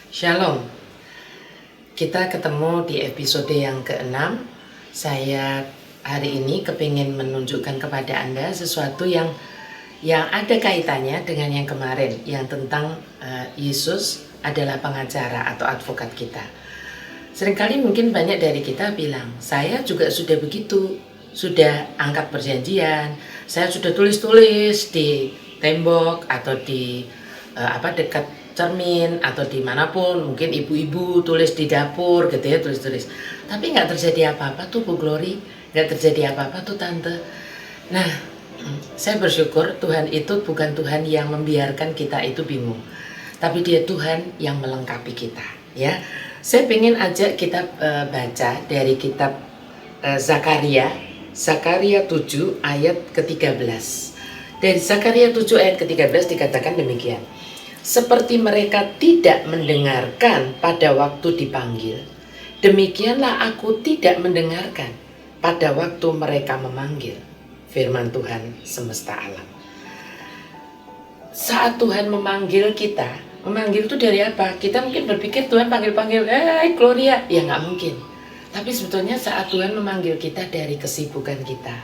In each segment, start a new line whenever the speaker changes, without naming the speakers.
Shalom, kita ketemu di episode yang ke-6. Saya hari ini kepingin menunjukkan kepada Anda sesuatu yang ada kaitannya dengan yang kemarin, yang tentang Yesus adalah pengacara atau advokat kita. Seringkali mungkin banyak dari kita bilang, saya juga sudah begitu, sudah angkat perjanjian, saya sudah tulis-tulis di tembok atau di dekat cermin atau dimanapun, mungkin ibu-ibu tulis di dapur gitu ya, tulis-tulis. Tapi nggak terjadi apa-apa tuh Bu Glory, nggak terjadi apa-apa tuh Tante. Nah, saya bersyukur Tuhan itu bukan Tuhan yang membiarkan kita itu bingung, tapi Dia Tuhan yang melengkapi kita. Ya, saya pengen ajak kita baca dari kitab Zakaria 7 ayat ke-13. Dari Zakaria 7 ayat ke-13 dikatakan demikian. Seperti mereka tidak mendengarkan pada waktu dipanggil, demikianlah aku tidak mendengarkan pada waktu mereka memanggil. Firman Tuhan semesta alam. Saat Tuhan memanggil kita, memanggil itu dari apa? Kita mungkin berpikir Tuhan panggil-panggil, Gloria, ya nggak mungkin. Tapi sebetulnya saat Tuhan memanggil kita dari kesibukan kita,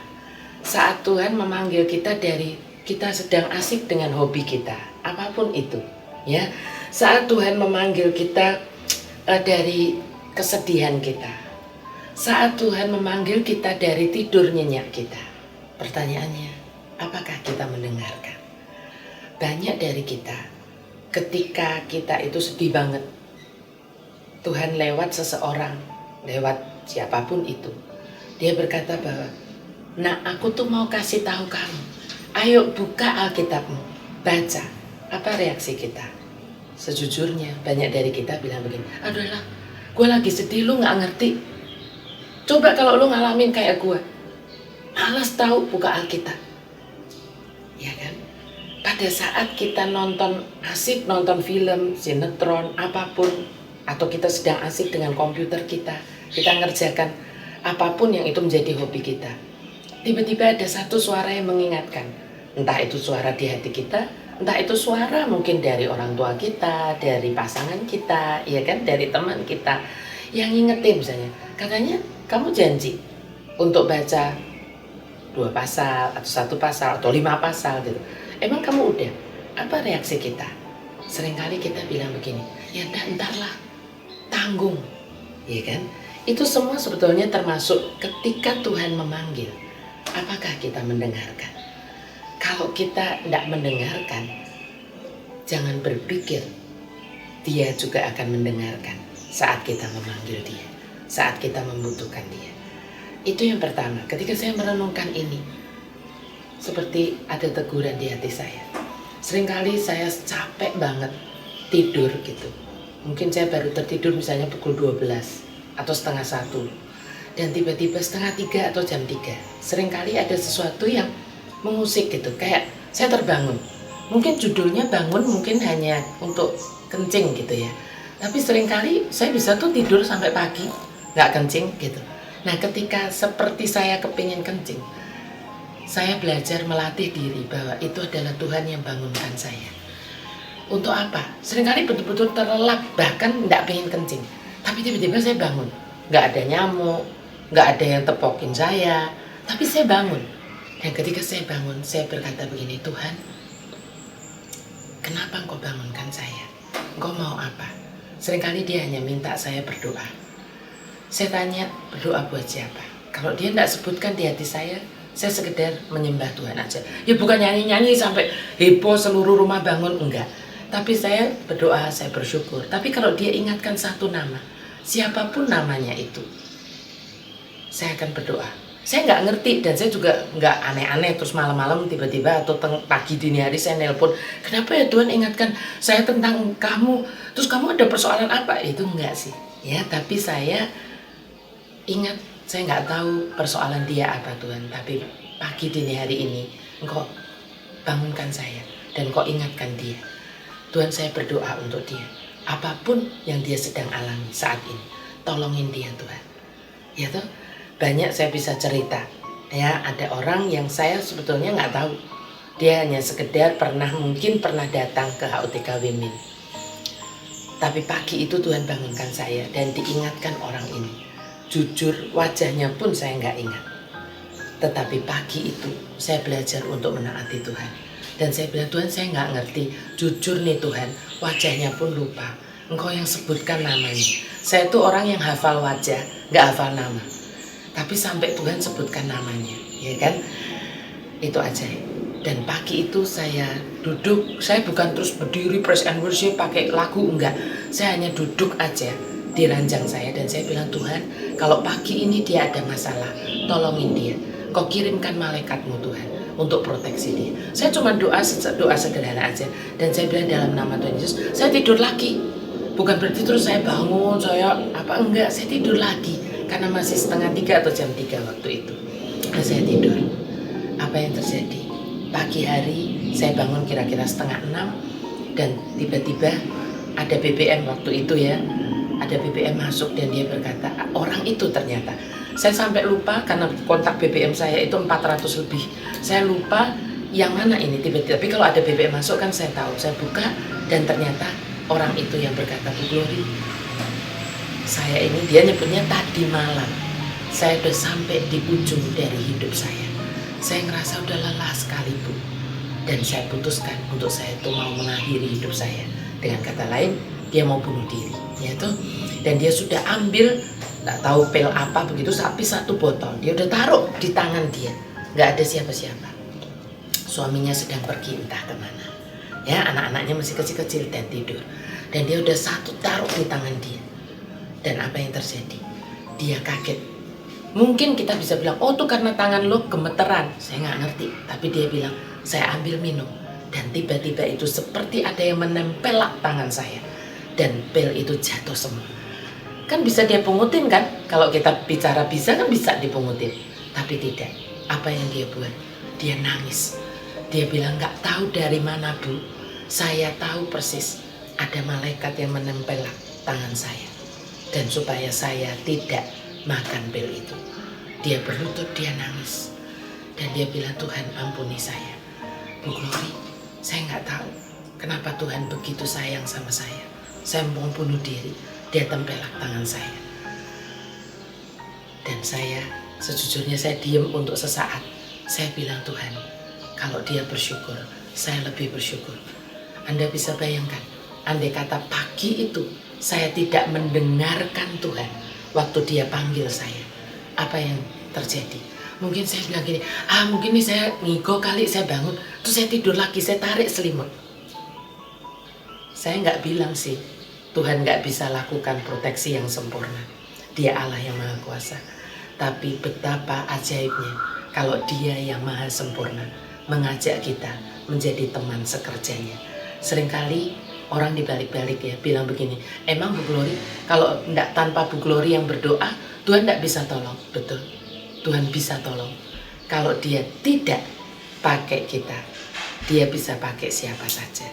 saat Tuhan memanggil kita dari kita sedang asik dengan hobi kita, apapun itu, ya. Saat Tuhan memanggil kita dari kesedihan kita, saat Tuhan memanggil kita dari tidur nyenyak kita, pertanyaannya, apakah kita mendengarkan? Banyak dari kita, ketika kita itu sedih banget, Tuhan lewat seseorang, lewat siapapun itu, Dia berkata bahwa, nah aku tuh mau kasih tahu kamu, ayo buka Alkitabmu, baca. Apa reaksi kita? Sejujurnya banyak dari kita bilang begini, aduh lah, gue lagi sedih, lu gak ngerti. Coba kalau lu ngalamin kayak gue, malas tahu buka Alkitab. Ya kan? Pada saat kita asik nonton film, sinetron, apapun, atau kita sedang asik dengan komputer kita ngerjakan apapun yang itu menjadi hobi kita, tiba-tiba ada satu suara yang mengingatkan. Entah itu suara di hati kita, entah itu suara mungkin dari orang tua kita, dari pasangan kita, ya kan, dari teman kita yang ngingetin misalnya, katanya kamu janji untuk baca 2 pasal atau 1 pasal atau 5 pasal gitu. Emang kamu udah? Apa reaksi kita? Seringkali kita bilang begini, ya entarlah, tanggung, ya kan? Itu semua sebetulnya termasuk ketika Tuhan memanggil. Apakah kita mendengarkan? Kalau kita tidak mendengarkan, jangan berpikir Dia juga akan mendengarkan saat kita memanggil Dia, saat kita membutuhkan Dia. Itu yang pertama. Ketika saya merenungkan ini, seperti ada teguran di hati saya. Seringkali saya capek banget tidur gitu. Mungkin saya baru tertidur misalnya pukul 12 atau setengah 1, dan tiba-tiba setengah 3 atau jam 3 seringkali ada sesuatu yang mengusik gitu, kayak saya terbangun. Mungkin judulnya bangun mungkin hanya untuk kencing gitu ya, tapi seringkali saya bisa tuh tidur sampai pagi nggak kencing gitu. Nah, ketika seperti saya kepingin kencing, saya belajar melatih diri bahwa itu adalah Tuhan yang bangunkan saya. Untuk apa? Seringkali betul-betul terlelap, bahkan nggak pengen kencing, tapi tiba-tiba saya bangun. Nggak ada nyamuk, nggak ada yang tepokin saya, tapi saya bangun. Dan ketika saya bangun, saya berkata begini, Tuhan, kenapa Engkau bangunkan saya? Engkau mau apa? Seringkali Dia hanya minta saya berdoa. Saya tanya, berdoa buat siapa? Kalau Dia tidak sebutkan di hati saya sekedar menyembah Tuhan aja. Ya bukan nyanyi-nyanyi sampai heboh seluruh rumah bangun, enggak. Tapi saya berdoa, saya bersyukur. Tapi kalau Dia ingatkan satu nama, siapapun namanya itu, saya akan berdoa. Saya nggak ngerti, dan saya juga nggak aneh-aneh terus malam-malam tiba-tiba atau pagi dini hari saya nelpon, kenapa ya Tuhan ingatkan saya tentang kamu, terus kamu ada persoalan apa? Itu enggak sih ya, tapi saya ingat, saya nggak tahu persoalan dia apa Tuhan, tapi pagi dini hari ini Engkau bangunkan saya dan Engkau ingatkan dia. Tuhan, saya berdoa untuk dia, apapun yang dia sedang alami saat ini, tolongin dia Tuhan. Ya toh, banyak saya bisa cerita. Ya, ada orang yang saya sebetulnya nggak tahu, dia hanya sekedar mungkin pernah datang ke HUTK Wimin. Tapi pagi itu Tuhan bangunkan saya dan diingatkan orang ini. Jujur wajahnya pun saya nggak ingat. Tetapi pagi itu saya belajar untuk menaati Tuhan. Dan saya bilang, Tuhan saya nggak ngerti. Jujur nih Tuhan, wajahnya pun lupa. Engkau yang sebutkan namanya. Saya tuh orang yang hafal wajah, nggak hafal nama. Tapi sampai Tuhan sebutkan namanya, ya kan? Itu ajaib. Dan pagi itu saya duduk, saya bukan terus berdiri praise and worship pakai lagu, enggak. Saya hanya duduk aja di ranjang saya dan saya bilang, Tuhan, kalau pagi ini dia ada masalah, tolongin dia. Kau kirimkan malaikatmu Tuhan untuk proteksi dia. Saya cuma doa sederhana aja dan saya bilang dalam nama Tuhan Yesus, saya tidur lagi. Bukan berarti terus saya bangun, enggak, saya tidur lagi karena masih 2:30 atau jam 3 waktu itu. Dan saya tidur. Apa yang terjadi? Pagi hari saya bangun kira-kira 5:30 dan tiba-tiba ada BBM waktu itu ya. Ada BBM masuk dan dia berkata, orang itu ternyata. Saya sampai lupa karena kontak BBM saya itu 400 lebih. Saya lupa yang mana ini tiba-tiba. Tapi kalau ada BBM masuk kan saya tahu. Saya buka dan ternyata orang itu yang berkata, Bu Glory, saya ini, dia nyebutnya tadi malam. Saya udah sampai di ujung dari hidup saya. Saya ngerasa udah lelah sekali Bu. Dan saya putuskan untuk saya itu mau mengakhiri hidup saya. Dengan kata lain, dia mau bunuh diri. Yaitu, dan dia sudah ambil, nggak tahu pil apa begitu, tapi 1 botol. Dia udah taruh di tangan dia. Nggak ada siapa-siapa. Suaminya sedang pergi entah kemana. Ya, anak-anaknya masih kecil-kecil dan tidur. Dan dia udah 1 taruh di tangan dia. Dan apa yang terjadi? Dia kaget. Mungkin kita bisa bilang, oh tuh karena tangan lo gemeteran. Saya nggak ngerti. Tapi dia bilang, saya ambil minum. Dan tiba-tiba itu seperti ada yang menempel tangan saya. Dan pil itu jatuh semua. Kan bisa dia pungutin kan? Kalau kita bicara bisa kan bisa dipungutin. Tapi tidak. Apa yang dia buat? Dia nangis. Dia bilang, nggak tahu dari mana Bu. Saya tahu persis ada malaikat yang menempel tangan saya. Dan supaya saya tidak makan pil itu. Dia berlutut, dia nangis. Dan dia bilang, Tuhan ampuni saya. Bu Glory, saya nggak tahu kenapa Tuhan begitu sayang sama saya. Saya mau bunuh diri, dia tempelak tangan saya. Dan saya, sejujurnya saya diam untuk sesaat. Saya bilang, Tuhan, kalau dia bersyukur, saya lebih bersyukur. Anda bisa bayangkan, andai kata pagi itu saya tidak mendengarkan Tuhan waktu dia panggil saya, apa yang terjadi? Mungkin saya bilang gini, mungkin nih saya ngigo kali, saya bangun, terus saya tidur lagi, saya tarik selimut. Saya nggak bilang sih, Tuhan nggak bisa lakukan proteksi yang sempurna. Dia Allah yang Maha Kuasa. Tapi betapa ajaibnya kalau Dia yang Maha Sempurna mengajak kita menjadi teman sekerjanya. Seringkali orang dibalik-balik ya bilang begini, emang Bu Glory kalau enggak tanpa Bu Glory yang berdoa, Tuhan enggak bisa tolong. Betul, Tuhan bisa tolong. Kalau Dia tidak pakai kita, Dia bisa pakai siapa saja.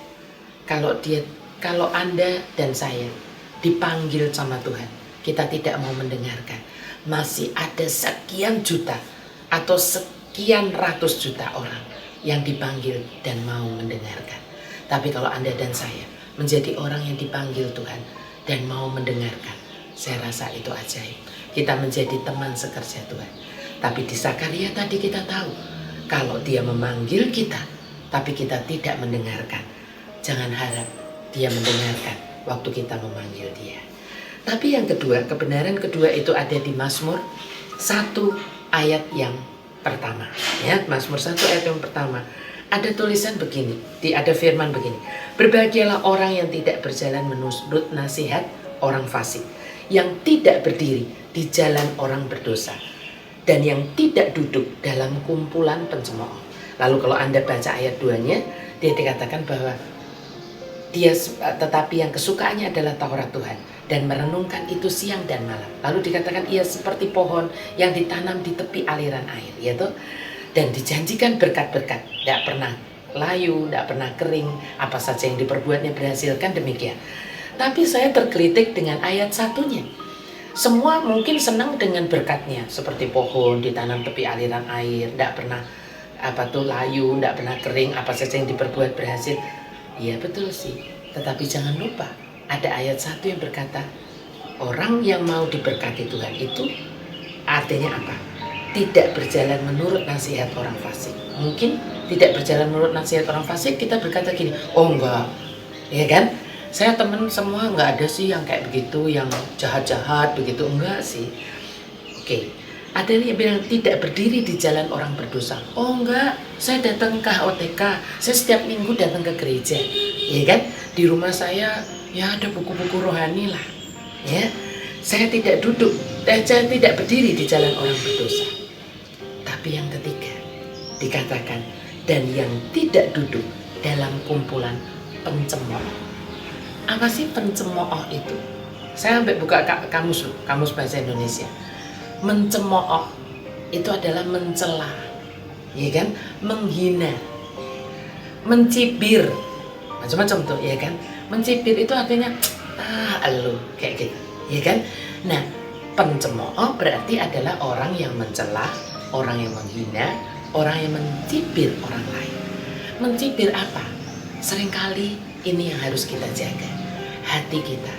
Kalau Anda dan saya dipanggil sama Tuhan, kita tidak mau mendengarkan, masih ada sekian juta atau sekian ratus juta orang yang dipanggil dan mau mendengarkan. Tapi kalau Anda dan saya menjadi orang yang dipanggil Tuhan dan mau mendengarkan, saya rasa itu ajaib. Kita menjadi teman sekerja Tuhan. Tapi di Zakaria tadi kita tahu, kalau Dia memanggil kita, tapi kita tidak mendengarkan, jangan harap Dia mendengarkan waktu kita memanggil Dia. Tapi yang kedua, kebenaran kedua itu ada di Mazmur 1 ayat yang pertama. Ya, Mazmur 1 ayat yang pertama. Ada tulisan begini, ada firman begini. Berbahagialah orang yang tidak berjalan menurut nasihat orang fasik, yang tidak berdiri di jalan orang berdosa, dan yang tidak duduk dalam kumpulan pencemooh. Lalu kalau Anda baca ayat 2-nya, dia dikatakan bahwa dia tetapi yang kesukaannya adalah Taurat Tuhan dan merenungkan itu siang dan malam. Lalu dikatakan ia seperti pohon yang ditanam di tepi aliran air, yaitu dan dijanjikan berkat-berkat, tidak pernah layu, tidak pernah kering, apa saja yang diperbuatnya berhasilkan, demikian. Tapi saya tergelitik dengan ayat 1-nya. Semua mungkin senang dengan berkatnya, seperti pohon ditanam tepi aliran air, tidak pernah layu, tidak pernah kering, apa saja yang diperbuat berhasil. Iya betul sih, tetapi jangan lupa Ada ayat 1 yang berkata, orang yang mau diberkati Tuhan itu artinya apa? Tidak berjalan menurut nasihat orang fasik. Mungkin tidak berjalan menurut nasihat orang fasik, kita berkata gini, oh enggak, ya kan? Saya temen semua enggak ada sih yang kayak begitu, yang jahat-jahat begitu, enggak sih. Oke, ada yang bilang tidak berdiri di jalan orang berdosa. Oh enggak, saya datang ke HOTK, saya setiap minggu datang ke gereja, ya kan? Di rumah saya ya ada buku-buku rohani lah, ya. Saya tidak duduk, saya tidak berdiri di jalan orang berdosa. Tapi yang ketiga dikatakan, dan yang tidak duduk dalam kumpulan pencemooh. Apa sih pencemooh itu? Saya sampai buka kamus bahasa Indonesia. Mencemooh itu adalah mencela, ya kan? Menghina, mencibir, macam-macam tuh, ya kan? Mencibir itu artinya elu kayak gitu, ya kan? Nah, pencemooh berarti adalah orang yang mencela, orang yang menghina, orang yang mencibir orang lain. Mencibir apa? Seringkali ini yang harus kita jaga, hati kita.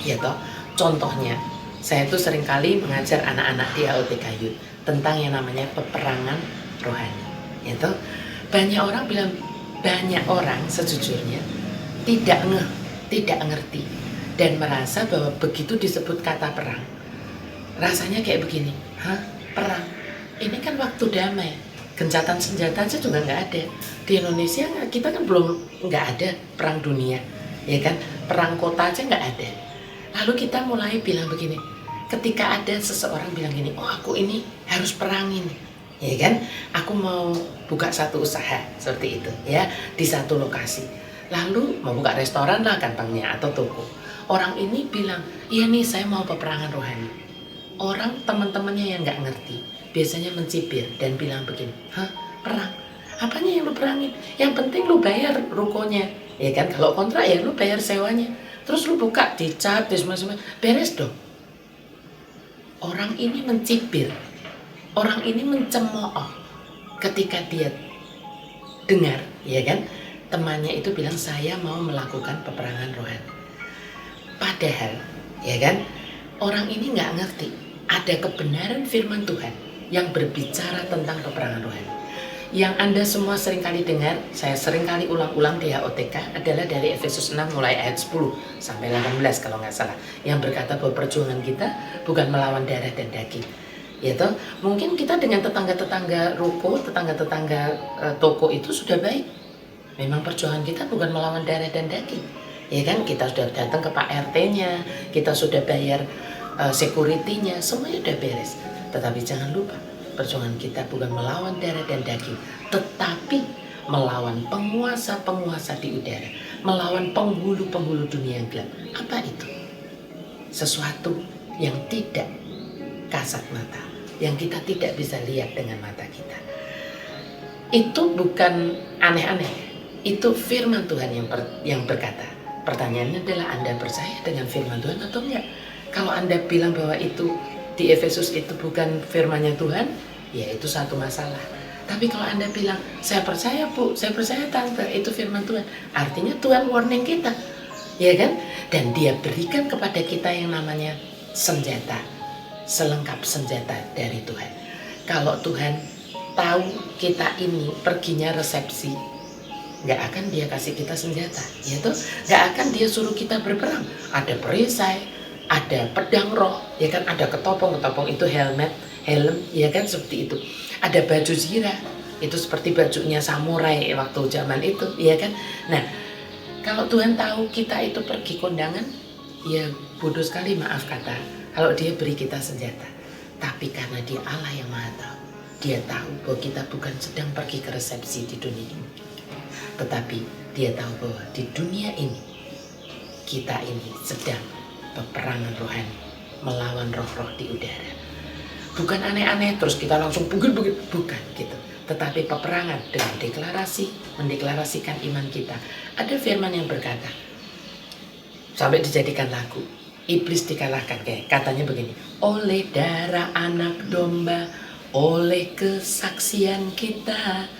Ya toh, contohnya saya tuh seringkali mengajar anak-anak di HOTK Youth tentang yang namanya peperangan rohani. Ya toh, banyak orang sejujurnya tidak ngerti dan merasa bahwa begitu disebut kata perang, rasanya kayak begini, perang? Ini kan waktu damai, gencatan senjata aja juga nggak ada. Di Indonesia kita kan nggak ada perang dunia, ya kan? Perang kota aja nggak ada. Lalu kita mulai bilang begini, ketika ada seseorang bilang gini, oh aku ini harus perangin, ya kan? Aku mau buka satu usaha seperti itu, ya, di satu lokasi. Lalu mau buka restoran lah gampangnya atau toko. Orang ini bilang, iya nih saya mau peperangan rohani. Orang teman-temannya yang nggak ngerti biasanya mencibir dan bilang begini, perang? Apanya yang lu perangin? Yang penting lu bayar rukonya, ya kan? Kalau kontrak ya lu bayar sewanya. Terus lu buka, dicat, semua beres dong. Orang ini mencibir, orang ini mencemooh ketika dia dengar, ya kan? Temannya itu bilang saya mau melakukan peperangan rohani. Padahal, ya kan? Orang ini nggak ngerti ada kebenaran firman Tuhan yang berbicara tentang peperangan rohani. Yang Anda semua seringkali dengar, saya seringkali ulang-ulang di HOTK adalah dari Efesus 6 mulai ayat 10 sampai 18 kalau nggak salah, yang berkata bahwa perjuangan kita bukan melawan darah dan daging. Ya toh, mungkin kita dengan tetangga-tetangga ruko, tetangga-tetangga toko itu sudah baik. Memang perjuangan kita bukan melawan darah dan daging. Ya kan, kita sudah datang ke Pak RT-nya, kita sudah bayar security-nya, semuanya udah beres. Tetapi jangan lupa, perjuangan kita bukan melawan darah dan daging, tetapi melawan penguasa-penguasa di udara, melawan penghulu-penghulu dunia yang gelap. Apa itu? Sesuatu yang tidak kasat mata, yang kita tidak bisa lihat dengan mata kita. Itu bukan aneh-aneh, itu firman Tuhan yang berkata. Pertanyaannya adalah, Anda percaya dengan firman Tuhan atau enggak? Kalau Anda bilang bahwa itu di Efesus itu bukan firman-Nya Tuhan, ya itu satu masalah. Tapi kalau Anda bilang, saya percaya Bu, saya percaya Tante, itu firman Tuhan, artinya Tuhan warning kita, ya kan? Dan Dia berikan kepada kita yang namanya senjata, selengkap senjata dari Tuhan. Kalau Tuhan tahu kita ini perginya resepsi, nggak akan Dia kasih kita senjata, yaitu nggak akan Dia suruh kita berperang. Ada perisai, ada pedang roh, ya kan? Ada ketopong itu helm, ya kan, seperti itu. Ada baju zirah, itu seperti bajunya samurai waktu zaman itu, ya kan? Nah, kalau Tuhan tahu kita itu pergi kondangan, ya bodoh sekali, maaf kata, kalau Dia beri kita senjata. Tapi karena Dia Allah yang Maha Tahu, Dia tahu bahwa kita bukan sedang pergi ke resepsi di dunia ini, tetapi Dia tahu bahwa di dunia ini kita ini sedang peperangan rohani, melawan roh-roh di udara. Bukan aneh-aneh terus kita langsung bukan gitu. Tetapi peperangan dengan mendeklarasikan iman kita. Ada firman yang berkata, sampai dijadikan lagu, iblis dikalahkan, kayak katanya begini, oleh darah anak domba, oleh kesaksian kita.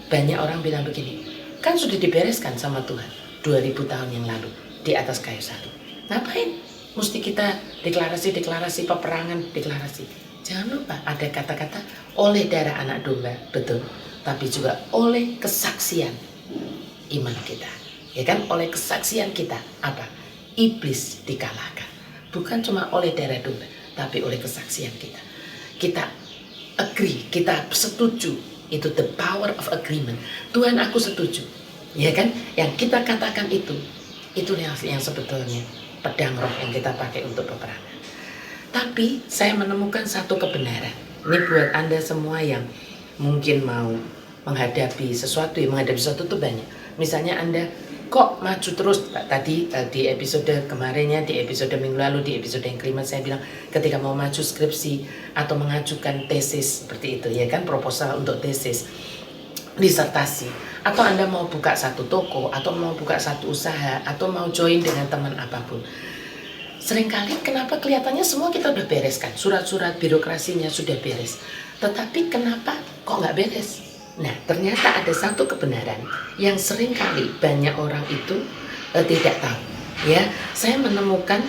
Banyak orang bilang begini, kan sudah dibereskan sama Tuhan 2000 tahun yang lalu. di atas kayu salib. Ngapain? Mesti kita deklarasi peperangan, deklarasi. Jangan lupa ada kata-kata oleh darah anak domba, betul. Tapi juga oleh kesaksian iman kita. Ya kan, oleh kesaksian kita apa? Iblis dikalahkan. Bukan cuma oleh darah domba, tapi oleh kesaksian kita. Kita agree, kita setuju. Itu the power of agreement. Tuhan, aku setuju. Ya kan? Yang kita katakan itu yang sebetulnya pedang roh yang kita pakai untuk peperangan. Tapi saya menemukan satu kebenaran. Ini buat Anda semua yang mungkin mau menghadapi sesuatu itu banyak. Misalnya Anda kok maju terus. Tadi di episode kemarinnya, di episode minggu lalu, di episode yang kelima saya bilang ketika mau maju skripsi atau mengajukan tesis seperti itu, ya kan, proposal untuk tesis, disertasi, atau Anda mau buka satu toko, atau mau buka satu usaha, atau mau join dengan teman apapun. Seringkali kenapa kelihatannya semua kita udah bereskan, surat-surat birokrasinya sudah beres, tetapi kenapa kok nggak beres? Nah, ternyata ada satu kebenaran yang seringkali banyak orang itu tidak tahu. Ya, saya menemukan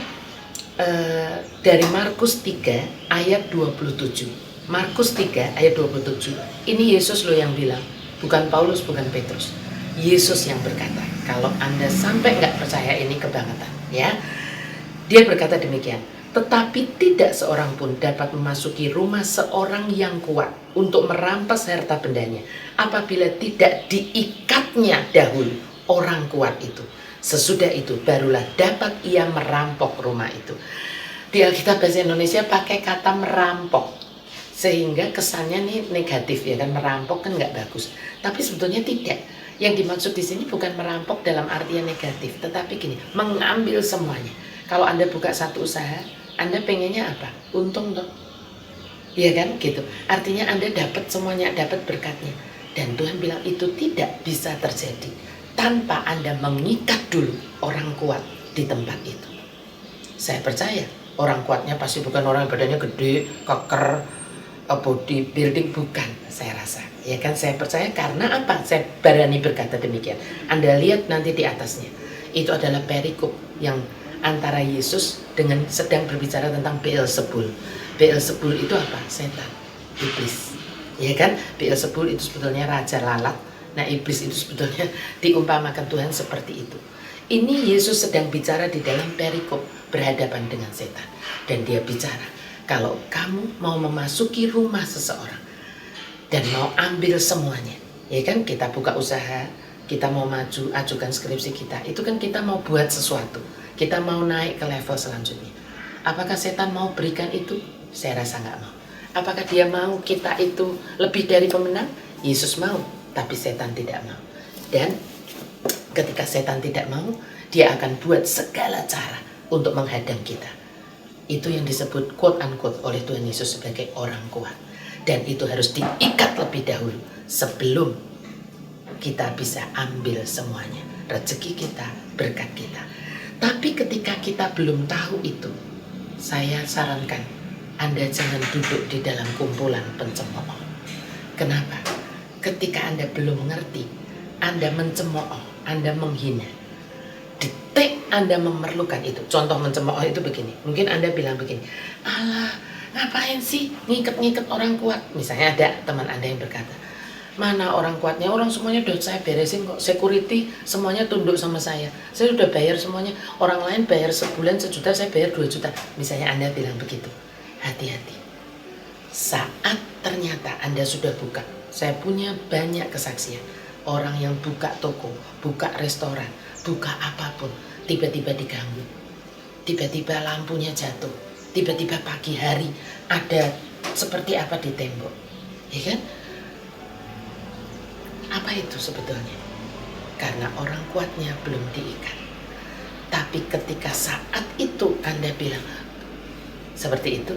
dari Markus 3 ayat 27. Markus 3 ayat 27. Ini Yesus loh yang bilang, bukan Paulus, bukan Petrus. Yesus yang berkata, kalau Anda sampai nggak percaya ini kebangetan, ya. Dia berkata demikian, tetapi tidak seorang pun dapat memasuki rumah seorang yang kuat untuk merampas harta bendanya apabila tidak diikatnya dahulu orang kuat itu. Sesudah itu barulah dapat ia merampok rumah itu. Di Alkitab bahasa Indonesia pakai kata merampok, sehingga kesannya nih negatif, ya kan, merampok kan nggak bagus. Tapi sebetulnya tidak. Yang dimaksud di sini bukan merampok dalam artian negatif, tetapi gini, mengambil semuanya. Kalau Anda buka satu usaha, Anda pengennya apa? Untung dong. Iya kan, gitu. Artinya Anda dapat semuanya, dapat berkatnya. Dan Tuhan bilang itu tidak bisa terjadi tanpa Anda mengikat dulu orang kuat di tempat itu. Saya percaya orang kuatnya pasti bukan orang yang badannya gede, keker, body building, bukan, saya rasa. Ya kan, saya percaya karena apa? Saya berani berkata demikian. Anda lihat nanti di atasnya. Itu adalah perikop yang antara Yesus dengan sedang berbicara tentang Beelzebul. Beelzebul itu apa? Setan, iblis. Ya kan? Beelzebul itu sebetulnya raja lalat. Nah, iblis itu sebetulnya diumpamakan Tuhan seperti itu. Ini Yesus sedang bicara di dalam perikop berhadapan dengan setan. Dan dia bicara, kalau kamu mau memasuki rumah seseorang dan mau ambil semuanya, ya kan, kita buka usaha, kita mau maju, ajukan skripsi kita, itu kan kita mau buat sesuatu. Kita mau naik ke level selanjutnya. Apakah setan mau berikan itu? Saya rasa nggak mau. Apakah dia mau kita itu lebih dari pemenang? Yesus mau, tapi setan tidak mau. Dan ketika setan tidak mau, dia akan buat segala cara untuk menghadang kita. Itu yang disebut quote unquote oleh Tuhan Yesus sebagai orang kuat. Dan itu harus diikat lebih dahulu sebelum kita bisa ambil semuanya. Rezeki kita, berkat kita. Tapi ketika kita belum tahu itu, saya sarankan Anda jangan duduk di dalam kumpulan pencemooh. Kenapa? Ketika Anda belum mengerti, Anda mencemooh, Anda menghina. Detik Anda memerlukan itu. Contoh mencemooh itu begini. Mungkin Anda bilang begini, alah, ngapain sih ngiket-ngiket orang kuat? Misalnya ada teman Anda yang berkata, mana orang kuatnya, orang semuanya udah saya beresin kok, security semuanya tunduk sama saya sudah bayar semuanya, orang lain bayar sebulan 1 juta, saya bayar 2 juta. Misalnya Anda bilang begitu, hati-hati. Saat ternyata Anda sudah buka, saya punya banyak kesaksian, orang yang buka toko, buka restoran, buka apapun, tiba-tiba diganggu, tiba-tiba lampunya jatuh, tiba-tiba pagi hari ada seperti apa di tembok, ya kan? Apa itu sebetulnya? Karena orang kuatnya belum diikat. Tapi ketika saat itu Anda bilang seperti itu,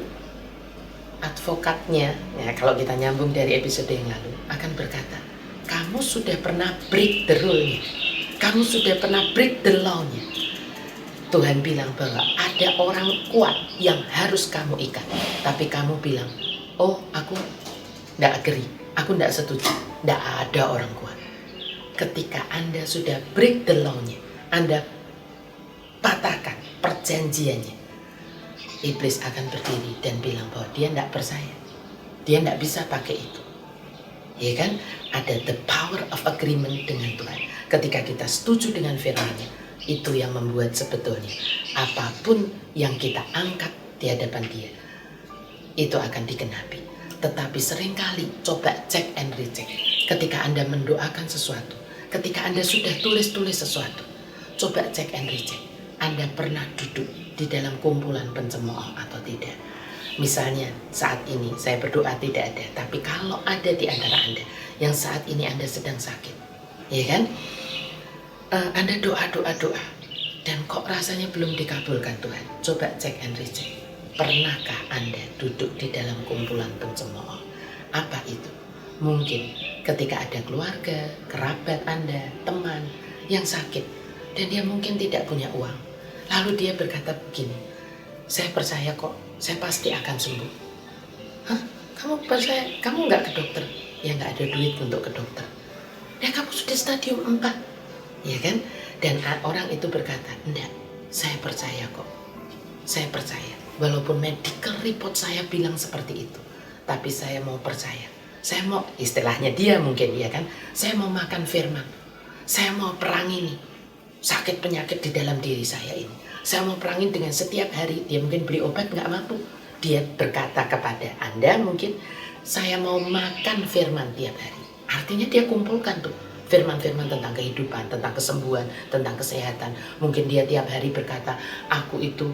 advokatnya, ya, kalau kita nyambung dari episode yang lalu, akan berkata, kamu sudah pernah break the rule-nya, kamu sudah pernah break the law-nya. Tuhan bilang bahwa ada orang kuat yang harus kamu ikat, tapi kamu bilang, oh aku tidak agree, aku tidak setuju. Tidak ada orang kuat. Ketika Anda sudah break the law-nya, Anda patahkan perjanjiannya, iblis akan berdiri dan bilang bahwa dia tidak percaya, dia tidak bisa pakai itu. Ya kan? Ada the power of agreement dengan Tuhan. Ketika kita setuju dengan firman-Nya, itu yang membuat sebetulnya apapun yang kita angkat di hadapan Dia, itu akan digenapi. Tetapi seringkali coba cek and recheck. Ketika Anda mendoakan sesuatu, ketika Anda sudah tulis-tulis sesuatu, coba cek and recheck. Anda pernah duduk di dalam kumpulan pencemooh atau tidak? Misalnya saat ini saya berdoa tidak ada, tapi kalau ada di antara Anda yang saat ini Anda sedang sakit, ya kan? Anda doa dan kok rasanya belum dikabulkan Tuhan. Coba cek and recheck. Pernahkah Anda duduk di dalam kumpulan pencemooh? Apa itu? Mungkin ketika ada keluarga, kerabat Anda, teman yang sakit dan dia mungkin tidak punya uang. Lalu dia berkata begini, saya percaya kok, saya pasti akan sembuh. Hah? Kamu percaya? Kamu nggak ke dokter? Ya nggak ada duit untuk ke dokter. Ya kamu sudah stadium 4, ya kan? Dan orang itu berkata, enggak, saya percaya kok. Saya percaya. Walaupun medical report saya bilang seperti itu, tapi saya mau percaya. Saya mau, istilahnya dia mungkin, ya kan? Saya mau makan firman. Saya mau perangi nih sakit penyakit di dalam diri saya ini. Saya mau perangin dengan setiap hari. Dia mungkin beli obat nggak mampu. Dia berkata kepada Anda mungkin, saya mau makan firman tiap hari. Artinya dia kumpulkan tuh firman-firman tentang kehidupan, tentang kesembuhan, tentang kesehatan. Mungkin dia tiap hari berkata, aku itu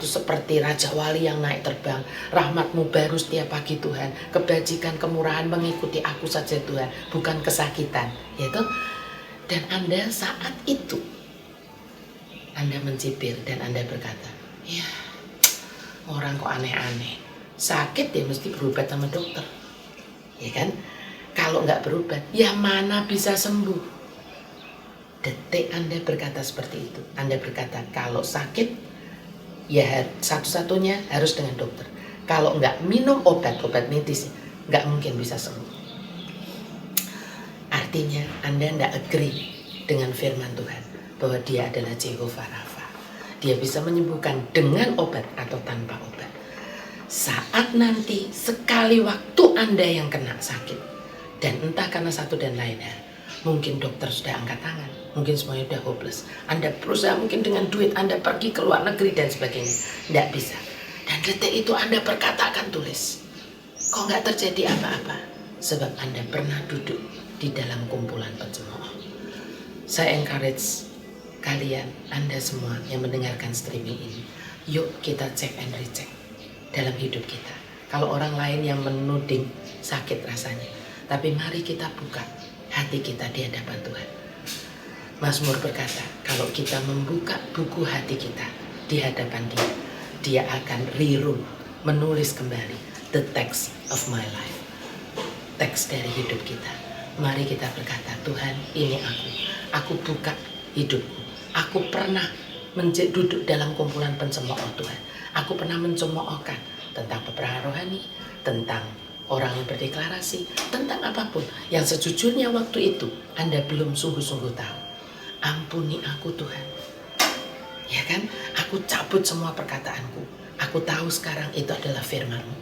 seperti Raja Wali yang naik terbang. Rahmat-Mu baru setiap pagi Tuhan. Kebajikan, kemurahan mengikuti aku saja Tuhan, bukan kesakitan. Yaitu. Dan Anda saat itu Anda mencibir dan Anda berkata, ya orang kok aneh-aneh, sakit ya mesti berobat sama dokter, ya kan? Kalau nggak berobat, ya mana bisa sembuh? Detik Anda berkata seperti itu, Anda berkata kalau sakit, ya satu-satunya harus dengan dokter. Kalau nggak minum obat medis, nggak mungkin bisa sembuh. Artinya Anda tidak agree dengan firman Tuhan bahwa Dia adalah Jehovah Rafa. Dia bisa menyembuhkan dengan obat atau tanpa obat. Saat nanti sekali waktu Anda yang kena sakit, dan entah karena satu dan lain hal, mungkin dokter sudah angkat tangan, mungkin semuanya sudah hopeless. Anda berusaha mungkin dengan duit Anda pergi ke luar negeri dan sebagainya, tidak bisa. Dan detik itu Anda berkata akan tulis, kok nggak terjadi apa-apa? Sebab Anda pernah duduk di dalam kumpulan pencemooh. Saya encourage kalian, Anda semua yang mendengarkan streaming ini, yuk kita cek and recheck dalam hidup kita. Kalau orang lain yang menuding sakit rasanya, tapi mari kita buka hati kita di hadapan Tuhan. Mazmur berkata, kalau kita membuka buku hati kita di hadapan Dia, Dia akan rewrite, menulis kembali the text of my life, teks dari hidup kita. Mari kita berkata, Tuhan ini aku buka hidupku. Aku pernah duduk dalam kumpulan pencemooh Tuhan. Aku pernah mencemoohkan tentang peperangan rohani, tentang orang yang berdeklarasi, tentang apapun yang sejujurnya waktu itu Anda belum sungguh-sungguh tahu. Ampuni aku Tuhan. Ya kan? Aku cabut semua perkataanku. Aku tahu sekarang itu adalah firman-Mu.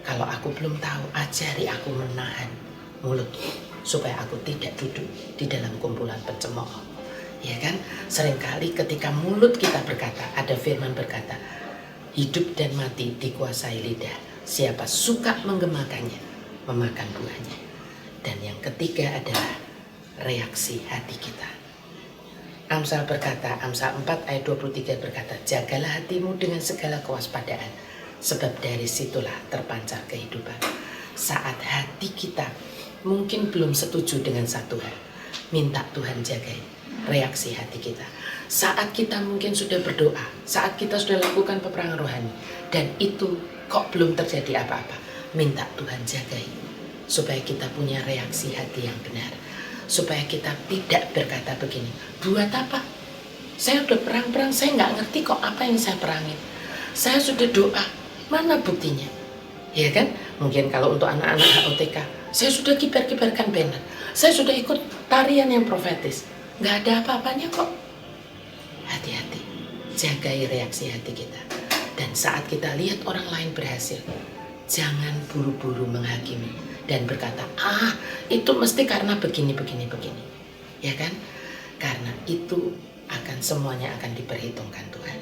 Kalau aku belum tahu, ajari aku menahan mulutku supaya aku tidak duduk di dalam kumpulan pencemooh. Ya kan? Seringkali ketika mulut kita berkata, ada firman berkata, hidup dan mati dikuasai lidah. Siapa suka menggemakannya, memakan buahnya. Dan yang ketiga adalah reaksi hati kita. Amsal berkata, Amsal 4 ayat 23 berkata, jagalah hatimu dengan segala kewaspadaan, sebab dari situlah terpancar kehidupan. Saat hati kita mungkin belum setuju dengan satu hal, minta Tuhan jagai reaksi hati kita. Saat kita mungkin sudah berdoa, saat kita sudah lakukan peperangan rohani, dan itu kok belum terjadi apa-apa, minta Tuhan jagai, supaya kita punya reaksi hati yang benar. Supaya kita tidak berkata begini, buat apa? Saya udah perang-perang, saya nggak ngerti kok apa yang saya perangin. Saya sudah doa, mana buktinya? Ya kan? Mungkin kalau untuk anak-anak HOTK, saya sudah kibar-kibarkan banner. Saya sudah ikut tarian yang profetis. Nggak ada apa-apanya kok. Hati-hati. jagai reaksi hati kita. Dan saat kita lihat orang lain berhasil, jangan buru-buru menghakimi dan berkata, itu mesti karena begini. Ya kan? Karena itu semuanya akan diperhitungkan Tuhan.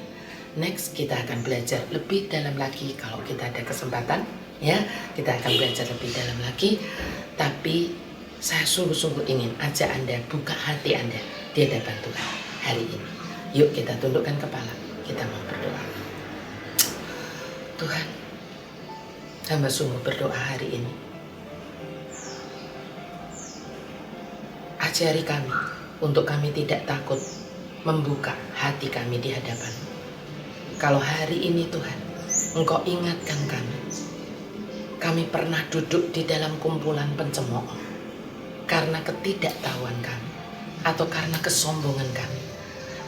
Next, kita akan belajar lebih dalam lagi kalau kita ada kesempatan. Ya, kita akan belajar lebih dalam lagi. Tapi saya sungguh-sungguh ingin ajak Anda buka hati Anda di hadapan Tuhan hari ini. Yuk kita tundukkan kepala, kita mau berdoa. Tuhan, hamba sungguh berdoa hari ini. Ajari kami untuk kami tidak takut membuka hati kami di hadapan. Kalau hari ini Tuhan, Engkau ingatkan kami pernah duduk di dalam kumpulan pencemooh karena ketidaktahuan kami atau karena kesombongan kami.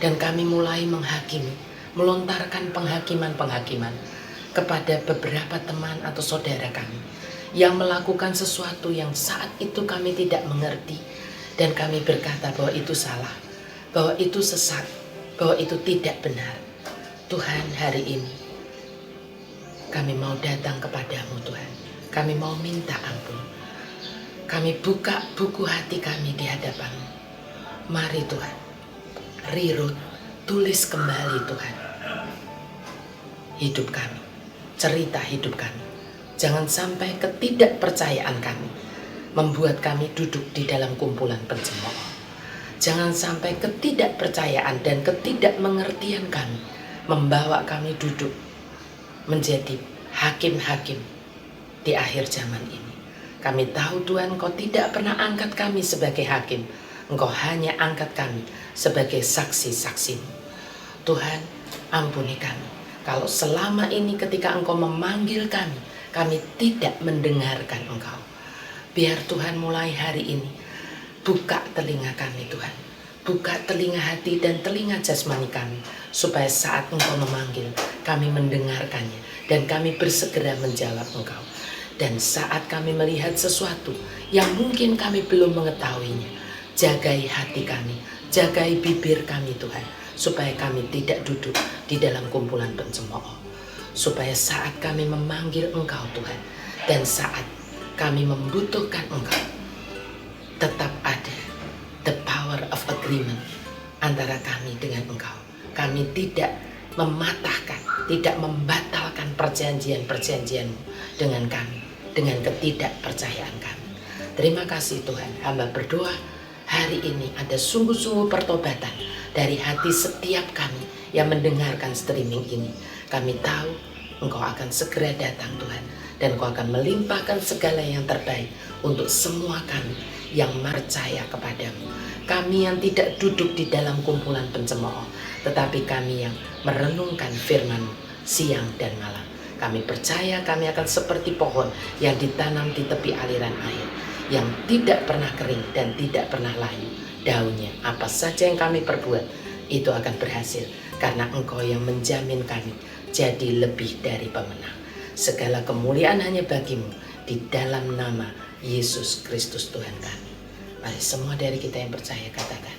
Dan kami mulai menghakimi, melontarkan penghakiman kepada beberapa teman atau saudara kami yang melakukan sesuatu yang saat itu kami tidak mengerti, dan kami berkata bahwa itu salah, bahwa itu sesat, bahwa itu tidak benar. Tuhan, hari ini kami mau datang kepadamu Tuhan. Kami mau minta ampun. Kami buka buku hati kami di hadapan-Mu. Mari Tuhan, rewrite, tulis kembali Tuhan hidup kami, cerita hidup kami. Jangan sampai ketidakpercayaan kami membuat kami duduk di dalam kumpulan pencemooh. Jangan sampai ketidakpercayaan dan ketidakmengertian kami membawa kami duduk menjadi hakim-hakim di akhir zaman ini. Kami tahu Tuhan, Engkau tidak pernah angkat kami sebagai hakim. Engkau hanya angkat kami sebagai saksi-saksi-Mu. Tuhan, ampuni kami kalau selama ini ketika Engkau memanggil kami tidak mendengarkan Engkau. Biar Tuhan mulai hari ini buka telinga kami Tuhan. Buka telinga hati dan telinga jasmani kami, supaya saat Engkau memanggil, kami mendengarkannya dan kami bersegera menjawab Engkau. Dan saat kami melihat sesuatu yang mungkin kami belum mengetahuinya, jagai hati kami, jagai bibir kami Tuhan, supaya kami tidak duduk di dalam kumpulan pencemooh. Supaya saat kami memanggil Engkau Tuhan, dan saat kami membutuhkan Engkau, tetap ada the power of agreement antara kami dengan Engkau. Kami tidak mematahkan, tidak membatalkan perjanjian-perjanjian-Mu dengan kami, dengan ketidakpercayaan kami. Terima kasih Tuhan, hamba berdoa hari ini ada sungguh-sungguh pertobatan dari hati setiap kami yang mendengarkan streaming ini. Kami tahu Engkau akan segera datang Tuhan, dan Engkau akan melimpahkan segala yang terbaik untuk semua kami yang percaya kepadamu. Kami yang tidak duduk di dalam kumpulan pencemooh, tetapi kami yang merenungkan firman-Mu siang dan malam. Kami percaya kami akan seperti pohon yang ditanam di tepi aliran air, yang tidak pernah kering dan tidak pernah layu daunnya. Apa saja yang kami perbuat, itu akan berhasil, karena Engkau yang menjamin kami jadi lebih dari pemenang. Segala kemuliaan hanya bagi-Mu, di dalam nama Yesus Kristus Tuhan kami. Mari semua dari kita yang percaya katakan,